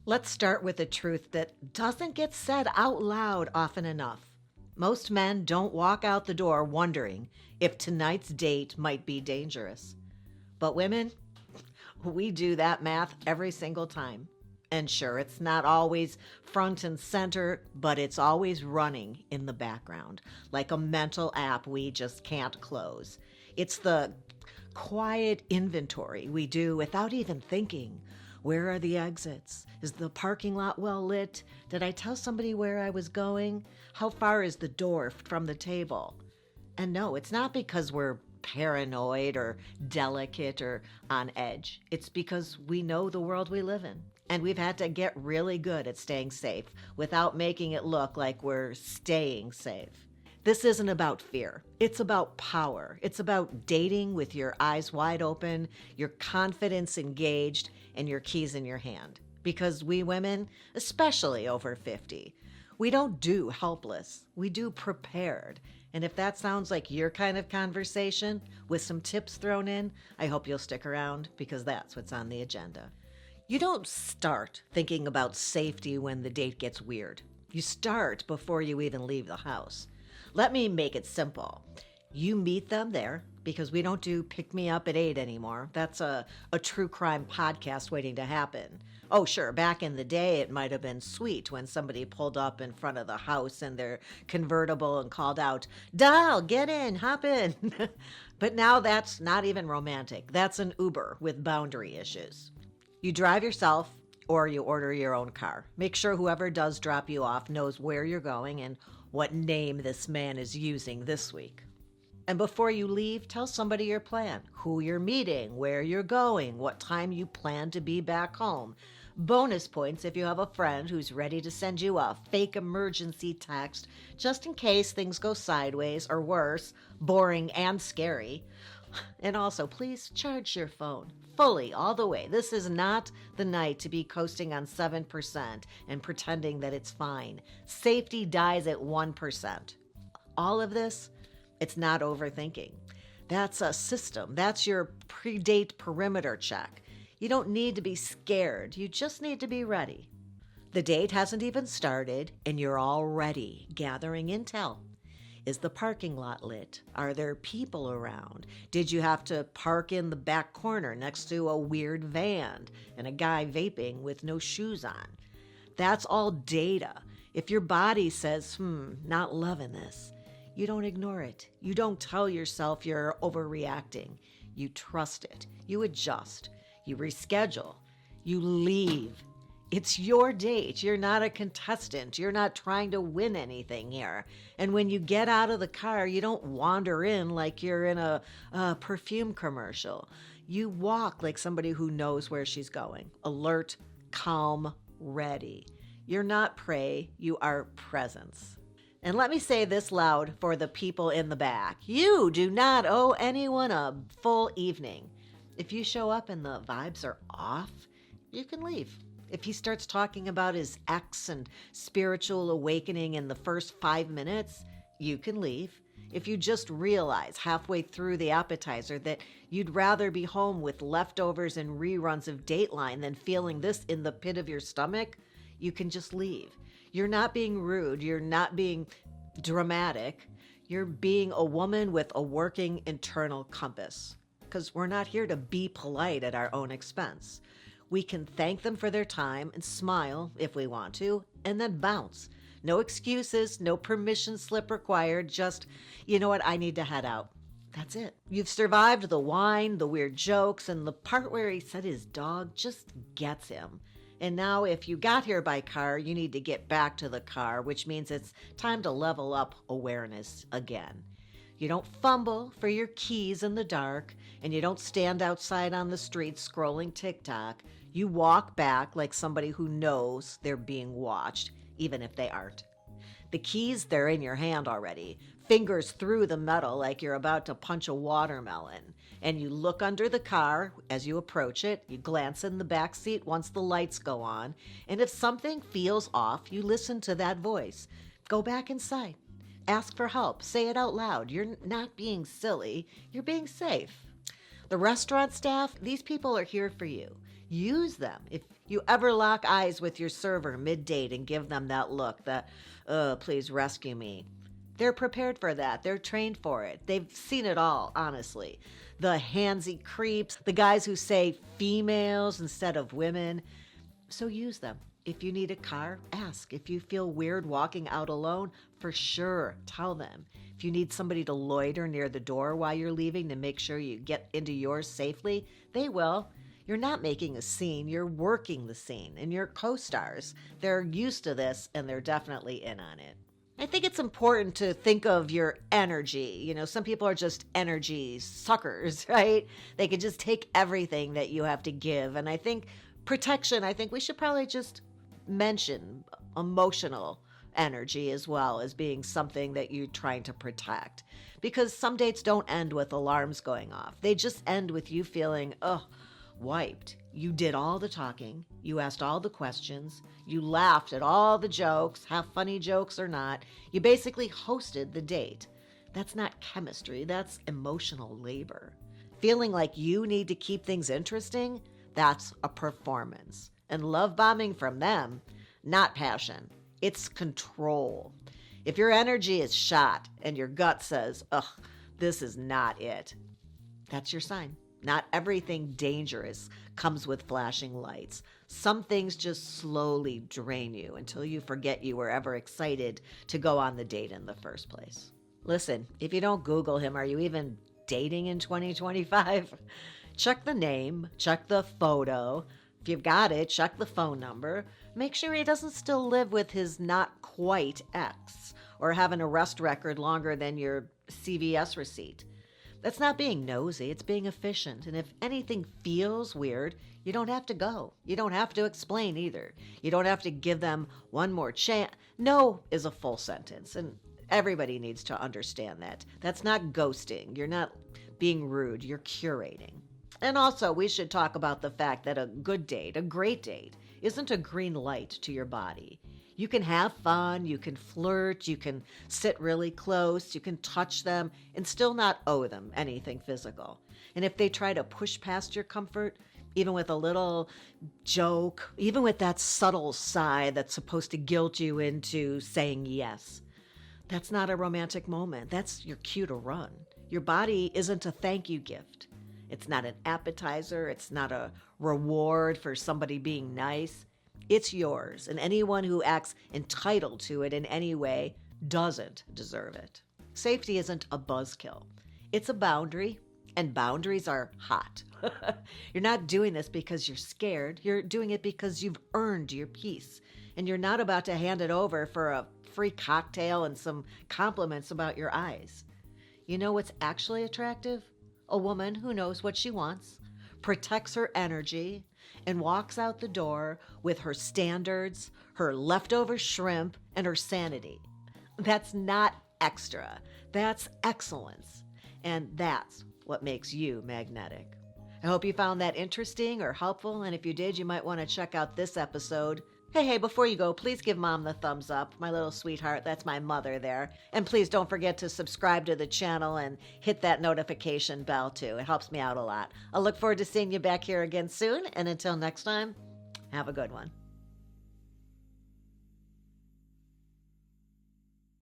Let's start with a truth that doesn't get said out loud often enough. Most men don't walk out the door wondering if tonight's date might be dangerous. But women, we do that math every single time. And sure, it's not always front and center, but it's always running in the background, like a mental app we just can't close. It's the quiet inventory we do without even thinking. Where are the exits? Is the parking lot well lit? Did I tell somebody where I was going? How far is the door from the table? And no, it's not because we're paranoid or delicate or on edge. It's because we know the world we live in. And we've had to get really good at staying safe without making it look like we're staying safe. This isn't about fear. It's about power. It's about dating with your eyes wide open, your confidence engaged, and your keys in your hand. Because we women, especially over 50, we don't do helpless. We do prepared. And if that sounds like your kind of conversation with some tips thrown in, I hope you'll stick around because that's what's on the agenda. You don't start thinking about safety when the date gets weird. You start before you even leave the house. Let me make it simple. You meet them there because we don't do pick me up at 8 anymore. That's a true crime podcast waiting to happen. Oh, sure, back in the day, it might have been sweet when somebody pulled up in front of the house in their convertible and called out, "Doll, get in, hop in." But now that's not even romantic. That's an Uber with boundary issues. You drive yourself or you order your own car. Make sure whoever does drop you off knows where you're going and what name this man is using this week. And before you leave, tell somebody your plan, who you're meeting, where you're going, what time you plan to be back home. Bonus points if you have a friend who's ready to send you a fake emergency text just in case things go sideways or worse, boring and scary. And also, please charge your phone fully all the way. This is not the night to be coasting on 7% and pretending that it's fine. Safety dies at 1%. All of this, it's not overthinking. That's a system. That's your pre-date perimeter check. You don't need to be scared. You just need to be ready. The date hasn't even started, and you're already gathering intel. Is the parking lot lit? Are there people around? Did you have to park in the back corner next to a weird van and a guy vaping with no shoes on? That's all data. If your body says, not loving this, you don't ignore it. You don't tell yourself you're overreacting. You trust it. You adjust. You reschedule. You leave. It's your date. You're not a contestant. You're not trying to win anything here. And when you get out of the car, you don't wander in like you're in a perfume commercial. You walk like somebody who knows where she's going. Alert, calm, ready. You're not prey. You are presence. And let me say this loud for the people in the back. You do not owe anyone a full evening. If you show up and the vibes are off, you can leave. If he starts talking about his ex and spiritual awakening in the first 5 minutes, you can leave. If you just realize halfway through the appetizer that you'd rather be home with leftovers and reruns of Dateline than feeling this in the pit of your stomach, you can just leave. You're not being rude. You're not being dramatic. You're being a woman with a working internal compass. Because we're not here to be polite at our own expense. We can thank them for their time and smile if we want to, and then bounce. No excuses, no permission slip required, just, you know what, I need to head out. That's it. You've survived the wine, the weird jokes, and the part where he said his dog just gets him. And now if you got here by car, you need to get back to the car, which means it's time to level up awareness again. You don't fumble for your keys in the dark, and you don't stand outside on the street scrolling TikTok. You walk back like somebody who knows they're being watched, even if they aren't. The keys, they're in your hand already, fingers through the metal like you're about to punch a watermelon. And you look under the car as you approach it, you glance in the back seat once the lights go on, and if something feels off, you listen to that voice. Go back inside. Ask for help. Say it out loud. You're not being silly. You're being safe. The restaurant staff, these people are here for you. Use them. If you ever lock eyes with your server mid-date and give them that look, that, please rescue me. They're prepared for that. They're trained for it. They've seen it all, honestly. The handsy creeps, the guys who say females instead of women. So use them. If you need a car, ask. If you feel weird walking out alone, for sure, tell them. If you need somebody to loiter near the door while you're leaving to make sure you get into yours safely, they will. You're not making a scene, you're working the scene. And your co-stars, they're used to this and they're definitely in on it. I think it's important to think of your energy. You know, some people are just energy suckers, right? They can just take everything that you have to give. And I think protection, I think we should probably just mention emotional energy as well as being something that you're trying to protect. Because some dates don't end with alarms going off. They just end with you feeling, wiped. You did all the talking, you asked all the questions, you laughed at all the jokes, half funny jokes or not. You basically hosted the date. That's not chemistry, that's emotional labor. Feeling like you need to keep things interesting, that's a performance. And love bombing from them, not passion. It's control. If your energy is shot and your gut says, this is not it, that's your sign. Not everything dangerous comes with flashing lights. Some things just slowly drain you until you forget you were ever excited to go on the date in the first place. Listen, if you don't Google him, are you even dating in 2025? Check the name, check the photo. If you've got it, check the phone number. Make sure he doesn't still live with his not quite ex or have an arrest record longer than your CVS receipt. That's not being nosy, it's being efficient. And if anything feels weird, you don't have to go. You don't have to explain either. You don't have to give them one more chance. No is a full sentence, and everybody needs to understand that. That's not ghosting. You're not being rude, you're curating. And also, we should talk about the fact that a good date, a great date, isn't a green light to your body. You can have fun, you can flirt, you can sit really close, you can touch them, and still not owe them anything physical. And if they try to push past your comfort, even with a little joke, even with that subtle sigh that's supposed to guilt you into saying yes, that's not a romantic moment. That's your cue to run. Your body isn't a thank you gift. It's not an appetizer. It's not a reward for somebody being nice. It's yours, and anyone who acts entitled to it in any way doesn't deserve it. Safety isn't a buzzkill. It's a boundary, and boundaries are hot. You're not doing this because you're scared. You're doing it because you've earned your peace, and you're not about to hand it over for a free cocktail and some compliments about your eyes. You know what's actually attractive? A woman who knows what she wants, protects her energy, and walks out the door with her standards, her leftover shrimp, and her sanity. That's not extra. That's excellence. And that's what makes you magnetic. I hope you found that interesting or helpful, and if you did, you might want to check out this episode. Hey, before you go, please give Mom the thumbs up. My little sweetheart, that's my mother there. And please don't forget to subscribe to the channel and hit that notification bell too. It helps me out a lot. I'll look forward to seeing you back here again soon. And until next time, have a good one.